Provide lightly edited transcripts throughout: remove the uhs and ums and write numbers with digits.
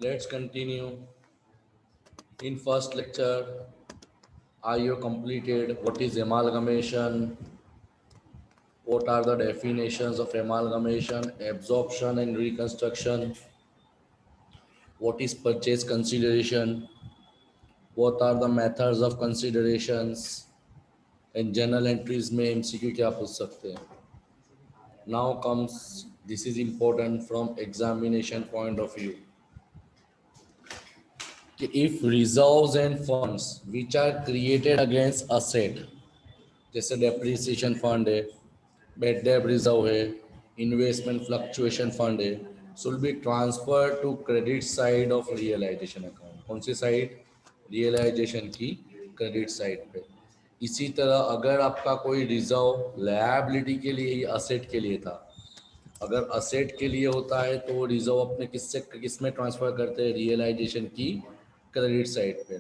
Let's continue. In first lecture, I completed what is amalgamation, what are the definitions of amalgamation, absorption and reconstruction, what is purchase consideration, what are the methods of considerations, and journal entries में MCQ क्या पूछ सकते हैं. Now comes, this is important from examination point of view. If reserves and funds which are created against asset, जैसे depreciation fund है, bad debt reserve है, investment fluctuation fund है, should be transfer to credit side of realisation account. कौन सी side? Realisation की credit side पे. इसी तरह अगर आपका कोई रिजर्व लायबिलिटी के लिए ही असेट के लिए था, अगर असेट के लिए होता है तो वो रिजर्व अपने किस में ट्रांसफर करते हैं? रियलाइजेशन की क्रेडिट साइड पे.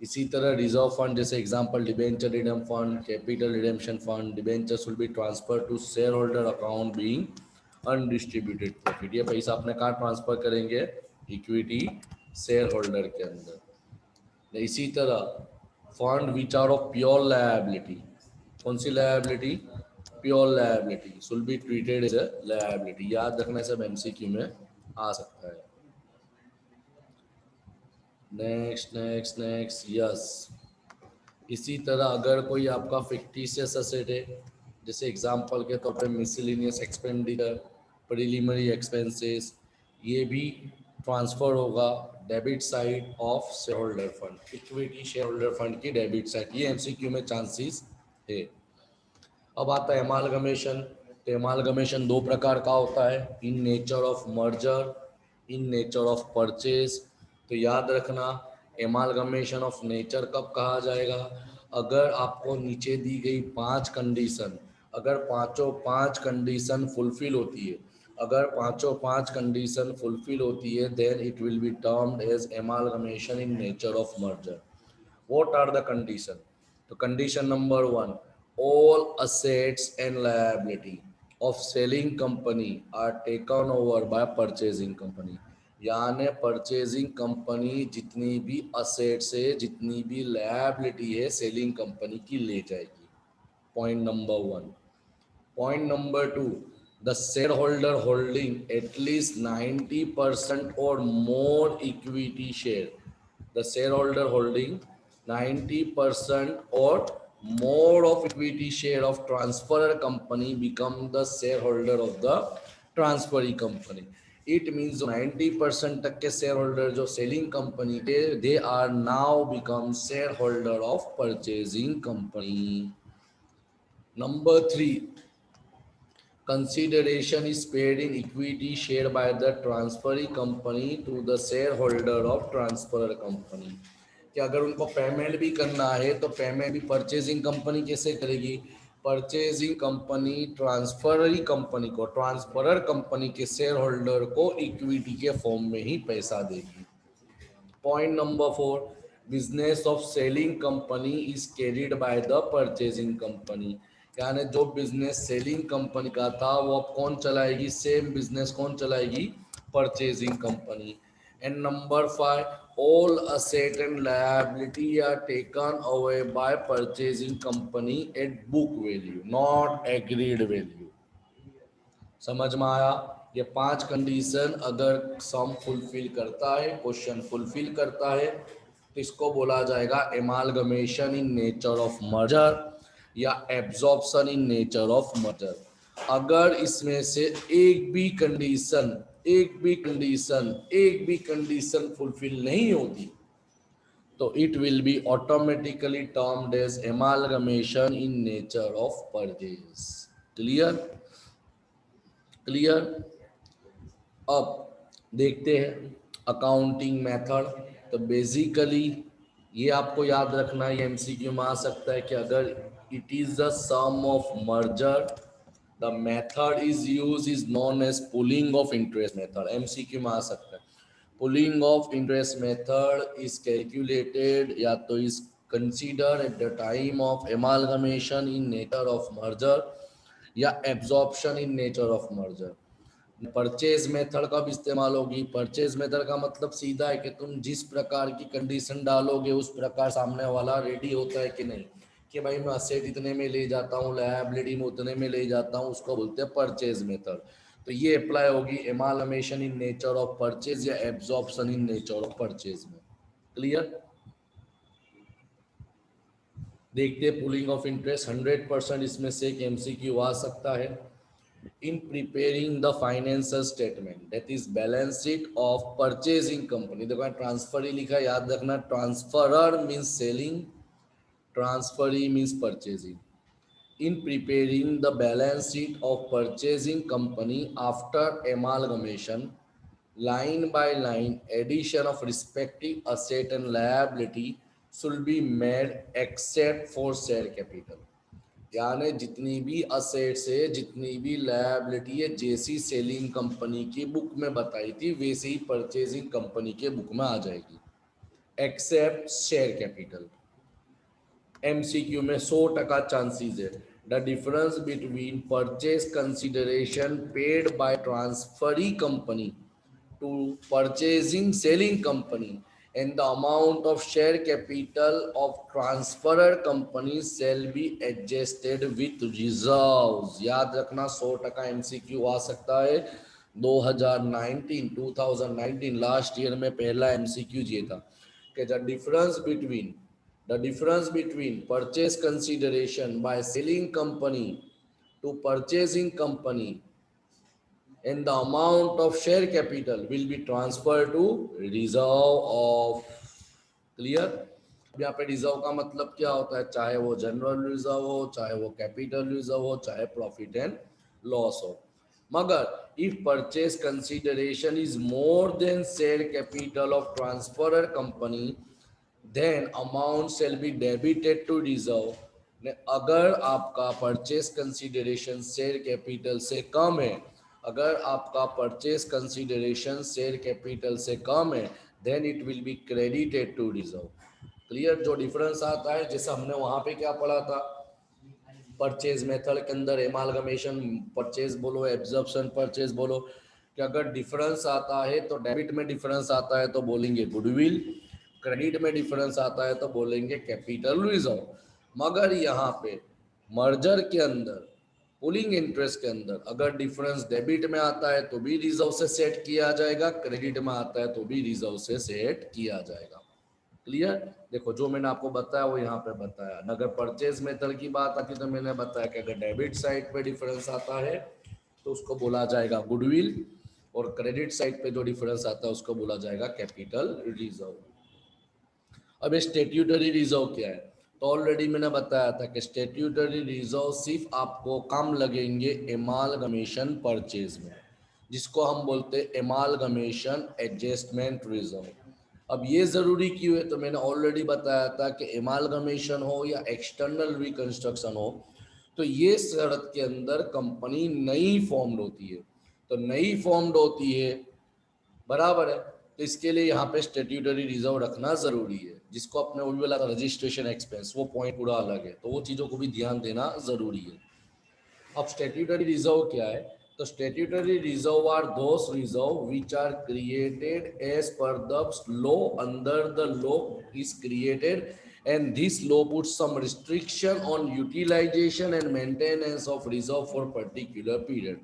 इसी तरह रिजर्व फंड, जैसे example debenture redeem fund, capital redemption fund, debenture will be transfer to share holder account being undistributed profit. ये पैसा अपने कहाँ ट्रांसफर करेंगे? इक्विटी शेयर होल्डर के अंदर. इसी तरह fund which are of pure liability. कौन सी liability? Pure liability should be treated as a liability. याद रखना, सब एमसीक्यू में आ सकता है. Next yes. इसी तरह अगर कोई आपका फिक्टिशियस असेट है, जैसे एग्जांपल के तौर पे मिसलिनियस एक्सपेंडिचर, प्रिलिमिनरी एक्सपेंसेस, ये भी ट्रांसफर होगा debit side of share holder fund, equity share holder fund की डेबिट साइड. ये एमसीक्यू में चांसेस है. अब आता है एमालगमेशन. तो एमालगमेशन दो प्रकार का होता है, इन nature of merger, in nature of purchase. तो याद रखना, एमालगमेशन ऑफ नेचर कब कहा जाएगा? अगर आपको नीचे दी गई 5 कंडीशन, अगर पांचों 5 कंडीशन फुलफिल होती है, अगर पांचों 5 कंडीशन फुलफिल होती है, then it will be termed as amalgamation in nature of merger. What are the condition? So condition number 1, all assets and liability of selling company are taken over by purchasing company. यानी purchasing company जितनी भी assets है, जितनी भी liability है, selling company की ले जाएगी. Point number 1. Point number 2, the shareholder holding at least 90% or more equity share. The shareholder holding 90% or more of equity share of transferor company become the shareholder of the transferee company. It means 90% तक के share holder जो selling company के, they are now become share holder of purchasing company. Number 3, consideration is paid in equity share by the transferee company to the shareholder of transferor company. कि अगर उनको payment भी करना है तो payment भी परचेजिंग कंपनी कैसे करेगी? परचेजिंग कंपनी ट्रांसफररी कंपनी को, ट्रांसफरर कंपनी के शेयर होल्डर को इक्विटी के फॉर्म में ही पैसा देगी. Point number 4, business of selling company is carried by the purchasing company. यानी जो बिजनेस सेलिंग कंपनी का था वो अब कौन चलाएगी? सेम बिजनेस कौन चलाएगी? Purchasing company. And number 5, all asset and liability are taken away by purchasing company at book value, not agreed value. समझ में आया? ये 5 कंडीशन अगर सम फुलफिल करता है, क्वेश्चन फुलफिल करता है, तो इसको बोला जाएगा एमालगमेशन इन नेचर ऑफ मर्जर या absorption in nature of merger. अगर इसमें से एक भी कंडीशन फुलफिल नहीं होती तो it will be automatically termed as amalgamation in nature of purchase. Clear? Clear. अब देखते हैं अकाउंटिंग मेथड. तो बेसिकली ये आपको याद रखना, ये एमसीक्यू में आ सकता है कि अगर it is the sum of merger, the method is use is known as pooling of interest method. MCQ में आ सकता है. Pooling of interest method is calculated या तो is considered at the time of amalgamation in nature of merger या absorption in nature of merger. Purchase method कब इस्तेमाल होगी? परचेज मेथड का मतलब सीधा है कि तुम जिस प्रकार की कंडीशन डालोगे उस प्रकार सामने वाला रेडी होता है कि नहीं, कि भाई मैं असेट इतने में ले जाता हूँ, लायबिलिटी में उतने में ले जाता हूँ, उसको बोलते हैं परचेज मेथड। तो ये अप्लाई होगी एमालगमेशन इन नेचर ऑफ परचेज या absorption in nature of purchase में। क्लियर? देखते हैं पुलिंग ऑफ इंटरेस्ट 100% इसमें से एक एमसीक्यू आ सकता है। In preparing the financial statement, that is balance sheet of purchasing company, देखो ट्रांसफर ही लिखा है, याद रखना transferor means selling, transferee means purchasing. In preparing the balance sheet of purchasing company after amalgamation, line by line addition of respective asset and liability should be made except for share capital। यानी जितनी भी assets है, जितनी भी liability है, जैसी selling company की book में बताई थी वैसे ही परचेजिंग कंपनी के बुक में आ जाएगी, एक्सेप्ट शेयर कैपिटल। एमसीक्यू में 100% चांसेस है। The difference between purchase consideration paid by transferee company to purchasing selling company and the amount of share capital of transferor company shall be adjusted with reserves। याद रखना 100% MCQ आ सकता है। 2019 last year में पहला MCQ ये था कि the difference between purchase consideration by selling company to purchasing company and the amount of share capital will be transferred to reserve of। Clear? यहाँ पे रिजर्व का मतलब क्या होता है? चाहे वो जनरल रिजर्व हो, चाहे वो कैपिटल रिजर्व हो, चाहे प्रॉफिट एंड लॉस हो। मगर if purchase consideration is more than share capital of transferor company then amount shall be debited to reserve. अगर आपका परचेज कंसिडरेशन शेयर कैपिटल से कम है, अगर आपका परचेज कंसिडरेशन शेयर कैपिटल से कम है, then it will be credited to reserve. Clear? जो डिफरेंस आता है, जैसे हमने वहां पे क्या पढ़ा था परचेज मेथड के अंदर, एमालगमेशन परचेज बोलो, एब्जॉर्प्शन परचेज बोलो, कि अगर डिफरेंस आता है तो डेबिट में डिफरेंस आता है तो बोलेंगे गुडविल, क्रेडिट में डिफरेंस आता है तो बोलेंगे कैपिटल रिजर्व। मगर यहाँ पे मर्जर के अंदर, पुलिंग इंटरेस्ट के अंदर, अगर डिफरेंस डेबिट में आता है तो भी रिजर्व से सेट किया जाएगा, क्रेडिट में आता है तो भी रिजर्व से सेट किया जाएगा। क्लियर? देखो जो मैंने आपको बताया वो यहाँ पे बताया। अगर परचेज मेथड की बात आती तो मैंने बताया कि अगर डेबिट साइड पे डिफरेंस आता है तो उसको बोला जाएगा गुडविल, और क्रेडिट साइड पे जो डिफरेंस आता है उसको बोला जाएगा कैपिटल रिजर्व। अब स्टैट्यूटरी रिजर्व क्या है? तो ऑलरेडी मैंने बताया था कि स्टैट्यूटरी रिजर्व सिर्फ आपको कम लगेंगे एमालगमेशन परचेज में, जिसको हम बोलते हैं एमालगमेशन एडजस्टमेंट रिजर्व। अब ये जरूरी क्यों है? तो मैंने ऑलरेडी बताया था कि एमालगमेशन हो या एक्सटर्नल रिकंस्ट्रक्शन हो, तो ये शर्त के अंदर कंपनी नई फॉर्म्ड होती है। तो नई फॉर्म्ड होती है, बराबर है, तो इसके लिए यहाँ पे स्टैट्यूटरी रिजर्व रखना जरूरी है, जिसको अपने वो भी बोला था रजिस्ट्रेशन एक्सपेंस, वो पॉइंट पूरा अलग है, तो वो चीजों को भी ध्यान देना जरूरी है। अब स्टैट्यूटरी रिजर्व क्या है? तो statutory reserve are those reserve which are created as per the law, under the law is created and this law put some restriction on utilisation and maintenance of reserve for particular period.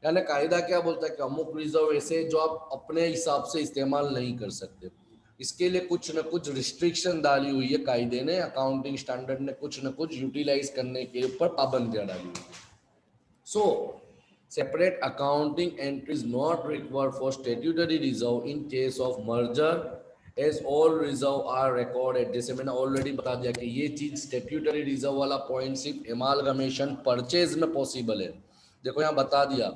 यानी कायदा क्या बोलता है कि अमुक reserve ऐसे जो आप अपने हिसाब से इस्तेमाल नहीं कर सकते, इसके लिए कुछ न कुछ रिस्ट्रिक्शन डाली हुई है कायदे ने, अकाउंटिंग स्टैंडर्ड ने कुछ न कुछ यूटिलाइज करने के ऊपर पाबंदियां डाली हुई है। सो separate accounting entry is not required for statutory reserve in case of merger as all reserve are recorded। जैसे मैंने ऑलरेडी बता दिया कि ये चीज स्टैट्यूटरी रिजर्व वाला पॉइंट सिर्फ एमालगमेशन परचेज में पॉसिबल है। देखो यहाँ बता दिया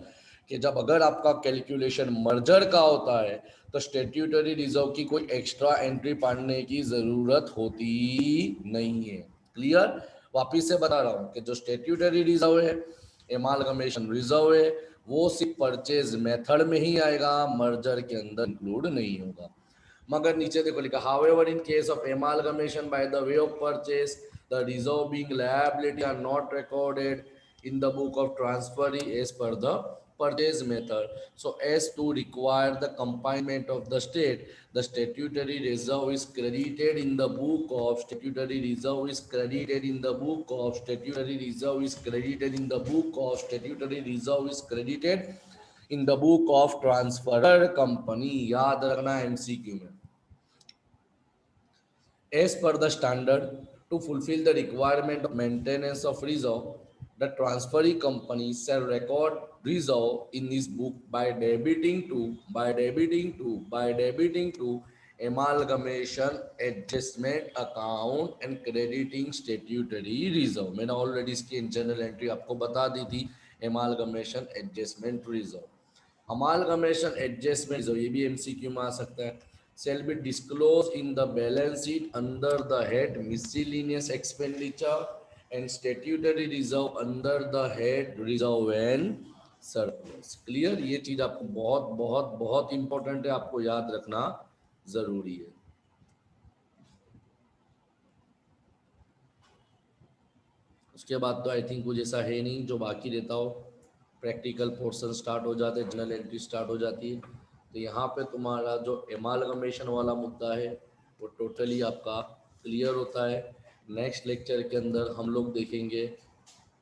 कि जब अगर आपका कैलकुलेशन मर्जर का होता है तो स्टैट्यूटरी रिजर्व की कोई एक्स्ट्रा एंट्री पढ़ने की जरूरत होती नहीं है। क्लियर? वापिस से बता रहा हूँ कि जो स्टैट्यूटरी रिजर्व है, एमालगमेशन रिजर्व है, वो सिर्फ परचेज मेथड में ही आएगा, मर्जर के अंदर इंक्लूड नहीं होगा। मगर नीचे देखो लिखा however in case of amalgamation by the way of purchase the reserve being liability are not recorded in the book of transferee as per the purchase method. So as to require the confinement of the state, the statutory reserve is credited in the book of statutory reserve is credited in the book of statutory reserve is credited in the book of statutory reserve is credited in the book of transferor company. याद रखना MCQ में. As per the standard, to fulfill the requirement of maintenance of reserve, the transferee company shall record reserve in this book by debiting to amalgamation adjustment account and crediting statutory reserve. मैंने already इसकी general entry आपको बता दी थी, amalgamation adjustment reserve. Amalgamation adjustment reserve, ये भी MCQ में आ सकता है. Shall be disclosed in the balance sheet under the head miscellaneous expenditure and statutory reserve under the head reserve and surplus. Clear? ये चीज आपको बहुत बहुत बहुत इंपॉर्टेंट है, आपको याद रखना जरूरी है. उसके बाद तो आई थिंक कुछ ऐसा है नहीं जो बाकी रहता हो. प्रैक्टिकल पोर्शन स्टार्ट हो जाते हैं, जनरल एंट्री स्टार्ट हो जाती है. तो यहाँ पे तुम्हारा जो एमालगमेशन वाला मुद्दा है वो टोटली आपका क्लियर होता है. नेक्स्ट लेक्चर के अंदर हम लोग देखेंगे,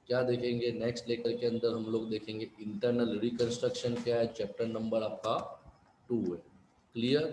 क्या देखेंगे नेक्स्ट लेक्चर के अंदर हम लोग देखेंगे इंटरनल रिकंस्ट्रक्शन क्या है. चैप्टर नंबर आपका 2 है. क्लियर?